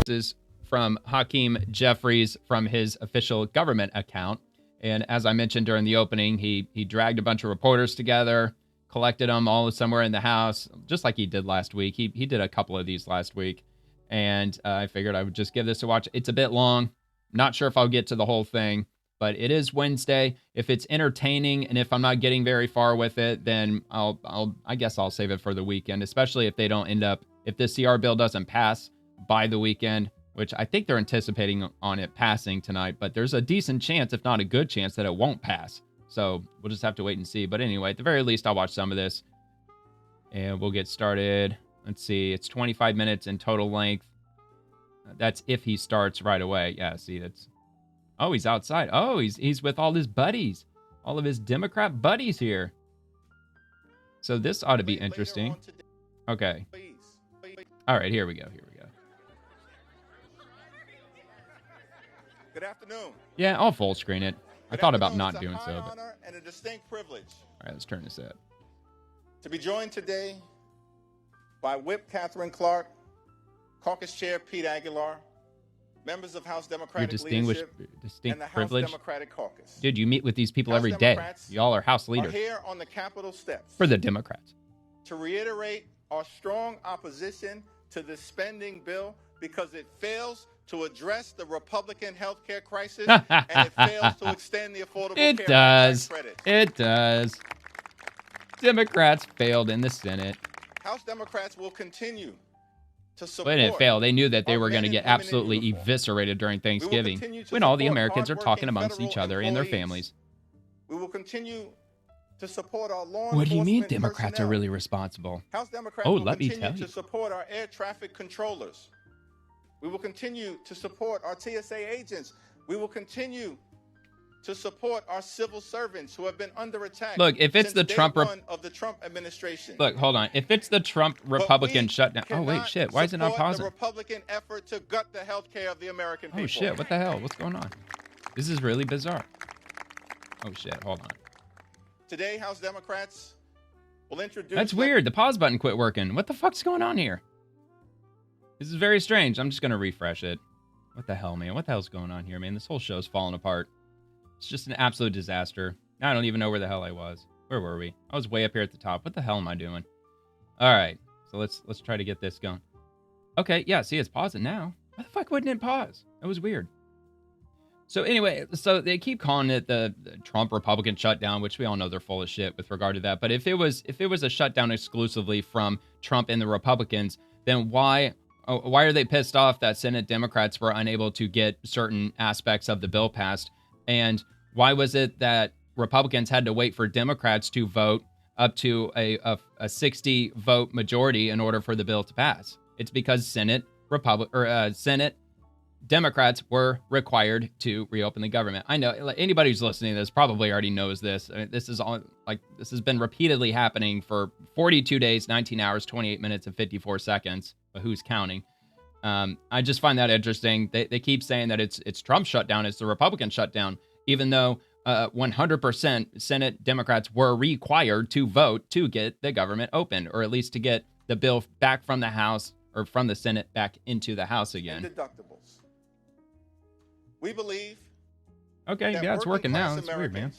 This is from Hakeem Jeffries from his official government account. And as I mentioned during the opening, he dragged a bunch of reporters together, collected them all somewhere in the house, just like he did last week. He did a couple of these last week. And I figured I would just give this a watch. It's a bit long. Not sure if I'll get to the whole thing, but it is Wednesday. If it's entertaining and if I'm not getting very far with it, then I guess I'll save it for the weekend, especially if they don't end up, if the CR bill doesn't pass by the weekend, which I think they're anticipating on it passing tonight, but there's a decent chance, if not a good chance, that it won't pass. So we'll just have to wait and see. But anyway, at the very least, I'll watch some of this and we'll get started. Let's see. It's 25 minutes in total length. That's if he starts right away. Yeah, see, that's... Oh, he's outside. Oh, he's with all his buddies. All of his Democrat buddies here. So this ought to be interesting. Okay. All right, here we go. Good afternoon. Yeah, I'll full screen it. I thought about not doing so. But... Honor and a distinct privilege. All right, let's turn this up. To be joined today by Whip Catherine Clark, Caucus Chair Pete Aguilar, members of House Democratic leadership, and the House Democratic Caucus. Dude, you meet with these people every day. Y'all are House leaders. Are here on the Capitol steps for the Democrats to reiterate our strong opposition to this spending bill because it fails to address the Republican health care crisis and it fails to extend the Affordable Care Act tax credit. It does. Democrats failed in the Senate. House Democrats will continue to support. But it failed. They knew that they were going to get absolutely eviscerated during Thanksgiving when all the Americans are talking amongst each other and their families. We will continue to support our law enforcement. What do you mean Democrats are really responsible? House Democrats will continue to support our air traffic controllers. We will continue to support our TSA agents. We will continue to support our civil servants who have been under attack. Look, if it's the Trump of the Trump administration. Look, hold on. If it's the Trump Republican shutdown. Oh wait, shit. Why is it not pausing? The Republican effort to gut the health care of the American people. Oh shit, what the hell? What's going on? This is really bizarre. Oh shit, hold on. Today, House Democrats will introduce... That's weird. The pause button quit working. What the fuck's going on here? This is very strange. I'm just going to refresh it. What the hell, man? What the hell's going on here, man? This whole show's falling apart. It's just an absolute disaster. Now I don't even know where the hell I was. Where were we? I was way up here at the top. What the hell am I doing? All right. So let's try to get this going. Okay, yeah, see, it's pausing now. Why the fuck wouldn't it pause? That was weird. So anyway, so they keep calling it the Trump Republican shutdown, which we all know they're full of shit with regard to that. But if it was a shutdown exclusively from Trump and the Republicans, then why are they pissed off that Senate Democrats were unable to get certain aspects of the bill passed? And why was it that Republicans had to wait for Democrats to vote up to a 60 vote majority in order for the bill to pass? It's because Senate Democrats were required to reopen the government. I know anybody who's listening to this probably already knows this. I mean, this has been repeatedly happening for 42 days, 19 hours, 28 minutes, and 54 seconds. But who's counting? I just find that interesting. They keep saying that it's Trump's shutdown, it's the Republican shutdown, even though 100% Senate Democrats were required to vote to get the government open, or at least to get the bill back from the House or from the Senate back into the House again. Deductibles. We believe. Okay, yeah, it's working now. It's weird, man.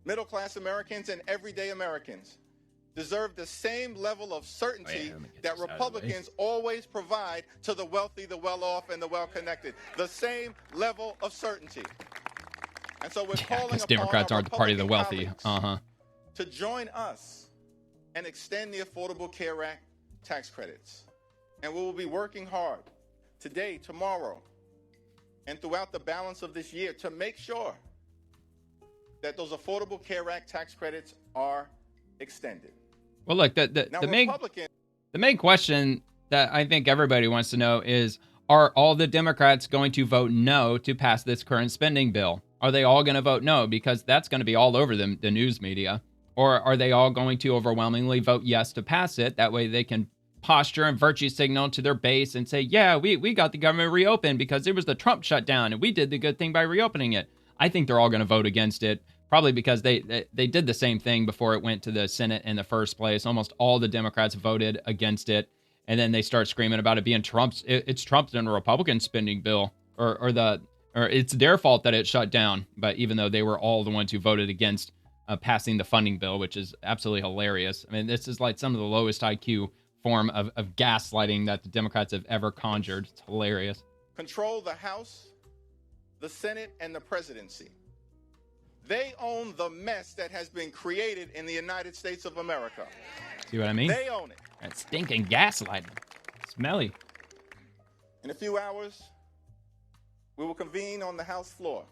Middle-class Americans and everyday Americans deserve the same level of certainty that Republicans always provide to the wealthy, the well-off, and the well-connected. The same level of certainty. And so we're calling upon Democrats aren't the party of the wealthy. To join us and extend the Affordable Care Act tax credits. And we will be working hard today, tomorrow, and throughout the balance of this year to make sure that those Affordable Care Act tax credits are extended. Well, look, the main question that I think everybody wants to know is, are all the Democrats going to vote no to pass this current spending bill? Are they all going to vote no? Because that's going to be all over the news media. Or are they all going to overwhelmingly vote yes to pass it? That way they can posture and virtue signal to their base and say, yeah, we got the government reopened because it was the Trump shutdown and we did the good thing by reopening it. I think they're all going to vote against it, probably because they did the same thing before it went to the Senate in the first place. Almost all the Democrats voted against it. And then they start screaming about it being it's Trump's and a Republican spending bill, or it's their fault that it shut down. But even though they were all the ones who voted against passing the funding bill, which is absolutely hilarious. I mean, this is like some of the lowest IQ form of gaslighting that the Democrats have ever conjured. It's hilarious. Control the House, the Senate, and the presidency. They own the mess that has been created in the United States of America. See what I mean? They own it. That stinking gaslighting. Smelly. In a few hours, we will convene on the House floor.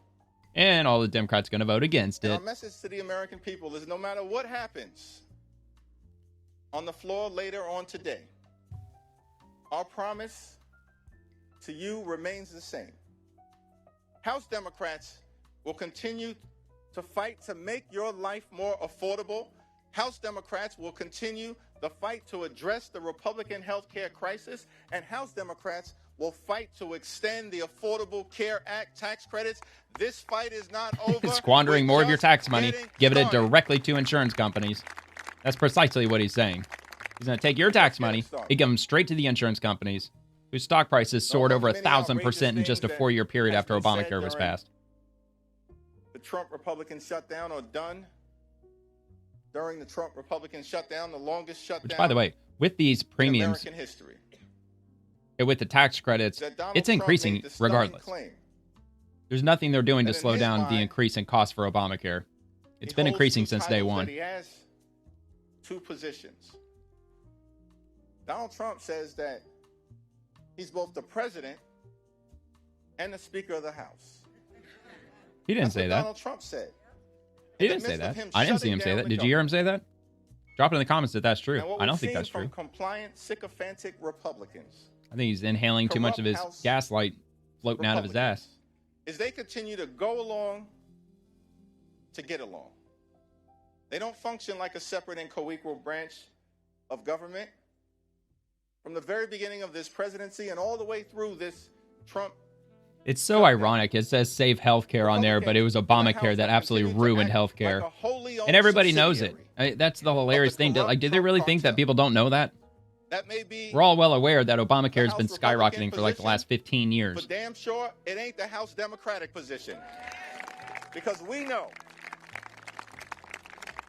And all the Democrats are going to vote against it. Our message to the American people is no matter what happens on the floor later on today, our promise to you remains the same. House Democrats will continue to fight to make your life more affordable. House Democrats will continue the fight to address the Republican health care crisis, and House Democrats will fight to extend the Affordable Care Act tax credits. This fight is not over. Squandering more of your tax money, giving it directly to insurance companies. That's precisely what he's saying. He's going to take your tax money and give them straight to the insurance companies, whose stock prices soared over 1,000% in just a 4-year period after Obamacare was passed. The Trump Republican shutdown, or done during the Trump Republican shutdown, the longest shutdown. Which, by the way, with these premiums, in American history, with the tax credits, it's increasing regardless. There's nothing they're doing to slow down the increase in cost for Obamacare. It's been increasing since day one. He has two positions. Donald Trump says that he's both the president and the Speaker of the House. He didn't say that. Donald Trump said. He didn't say that. I didn't see him say that. Did you hear him say that? Drop it in the comments if that's true. I don't think that's true. Compliant, sycophantic Republicans, I think he's inhaling too much of his gaslight floating out of his ass. Is they continue to go along to get along. They don't function like a separate and co-equal branch of government. From the very beginning of this presidency and all the way through this Trump. It's so ironic. It says save healthcare on there, but it was Obamacare that absolutely ruined healthcare. And everybody knows it. That's the hilarious thing. Like, did they really think that people don't know that? That may be. We're all well aware that Obamacare has been skyrocketing for like the last 15 years. But damn sure it ain't the House Democratic position. Because we know.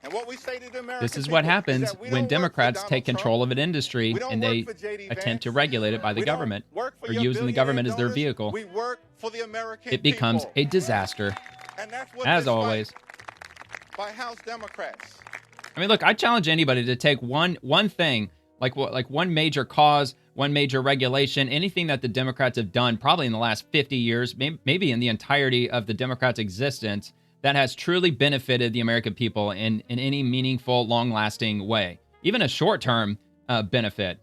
And what we say to the American this is what happens when Democrats take Trump. control of an industry and they attempt to regulate it by the government or using the government as their vehicle. We work for the American it becomes people. a disaster, and that's what as always. By House Democrats. I mean, look, I challenge anybody to take one thing, like one major cause, one major regulation, anything that the Democrats have done probably in the last 50 years, maybe in the entirety of the Democrats' existence, that has truly benefited the American people in any meaningful, long-lasting way. Even a short-term benefit.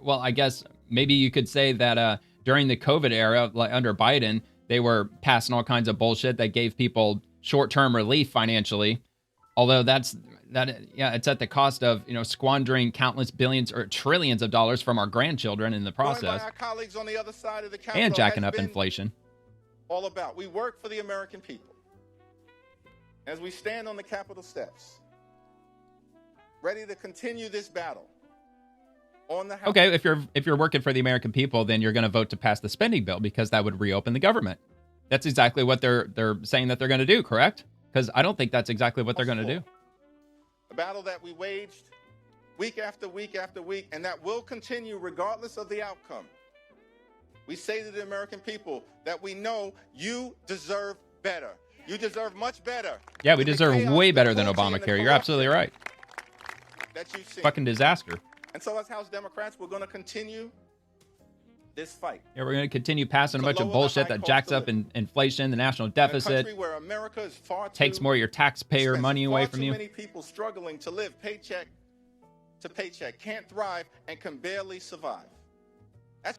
Well, I guess maybe you could say that during the COVID era, like under Biden, they were passing all kinds of bullshit that gave people short-term relief financially. Although it's at the cost of squandering countless billions or trillions of dollars from our grandchildren in the process, our colleagues on the other side of the Capitol and jacking up inflation. All about we work for the American people. As we stand on the Capitol steps, ready to continue this battle on the House. Okay, if you're working for the American people, then you're going to vote to pass the spending bill because that would reopen the government. That's exactly what they're saying that they're going to do, correct? Because I don't think that's exactly what they're going to do. A battle that we waged week after week after week, and that will continue regardless of the outcome. We say to the American people that we know you deserve better. You deserve much better. Yeah, we deserve way better than Obamacare. You're absolutely right. That you see. Fucking disaster. And so as House Democrats, we're going to continue this fight. Yeah, we're going to continue passing a bunch of bullshit that jacks up inflation, the national deficit, where America is far takes more of your taxpayer money away from you. Too many people struggling to live paycheck to paycheck, can't thrive, and can barely survive.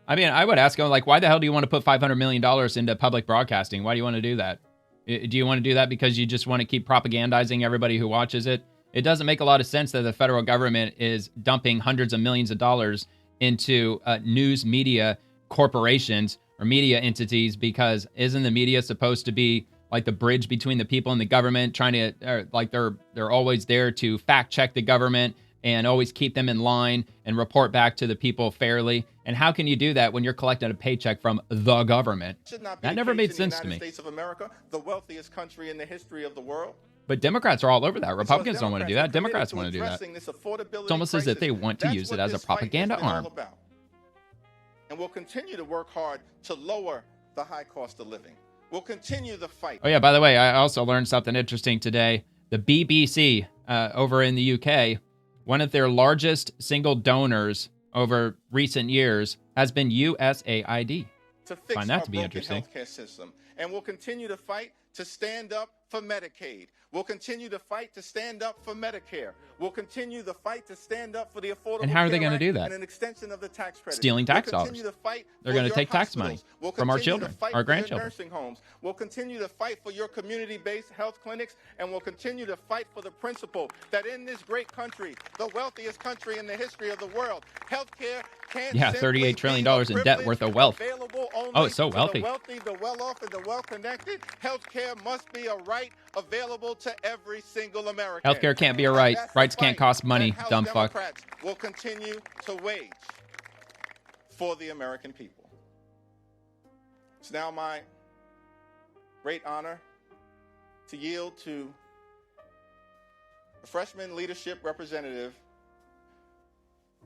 I mean, I would ask them, like, why the hell do you want to put $500 million into public broadcasting? Why do you want to do that? Do you want to do that because you just want to keep propagandizing everybody who watches it? It doesn't make a lot of sense that the federal government is dumping hundreds of millions of dollars into news media corporations or media entities, because isn't the media supposed to be like the bridge between the people and the government, trying to like they're always there to fact check the government, and always keep them in line and report back to the people fairly. And how can you do that when you're collecting a paycheck from the government? That never made sense to me. States of America, the wealthiest country in the history of the world. But Democrats are all over that. Republicans don't want to do that. Democrats want to do that. It's almost as if they want to use it as a propaganda arm. And we'll continue to work hard to lower the high cost of living. We'll continue the fight. Oh, yeah, by the way, I also learned something interesting today. The BBC over in the UK, one of their largest single donors over recent years has been USAID. To fix Find that our to be broken interesting. Healthcare system. And we'll continue to fight to stand up for Medicaid. We'll continue to fight to stand up for Medicare. We'll continue the fight to stand up for the Affordable And how are they Care going to Act do that? and an extension of the tax credit. Stealing tax We'll dollars. continue to fight They're for going to your take tax money hospitals. We'll from our continue to children, fight our for your grandchildren. nursing homes. We'll continue to fight for your community-based health clinics, and we'll continue to fight for the principle that in this great country, the wealthiest country in the history of the world, healthcare can't Yeah, $38 trillion in debt worth of wealth. Oh, it's so wealthy. The wealthy, the well-off, and the well-connected. Healthcare must be a right available to every single American. Healthcare can't be a right. That's the Rights can't fight cost money, that House dumb fuck. Democrats will continue to wage for the American people. It's now my great honor to yield to a freshman leadership representative,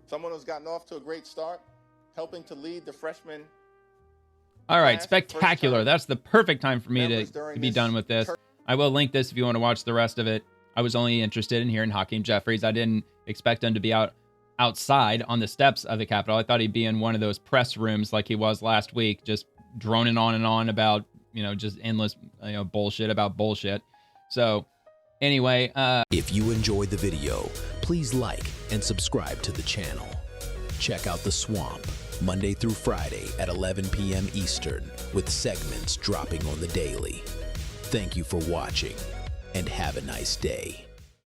someone who's gotten off to a great start, helping to lead the freshman. All right, class, spectacular. first-time That's the perfect time for me members to during be this done with this. I will link this if you want to watch the rest of it. I was only interested in hearing Hakeem Jeffries. I didn't expect him to be outside on the steps of the Capitol. I thought he'd be in one of those press rooms like he was last week, just droning on and on about, just endless, bullshit about bullshit. So anyway, if you enjoyed the video, please like and subscribe to the channel. Check out The Swamp, Monday through Friday at 11 p.m. Eastern, with segments dropping on the daily. Thank you for watching, and have a nice day.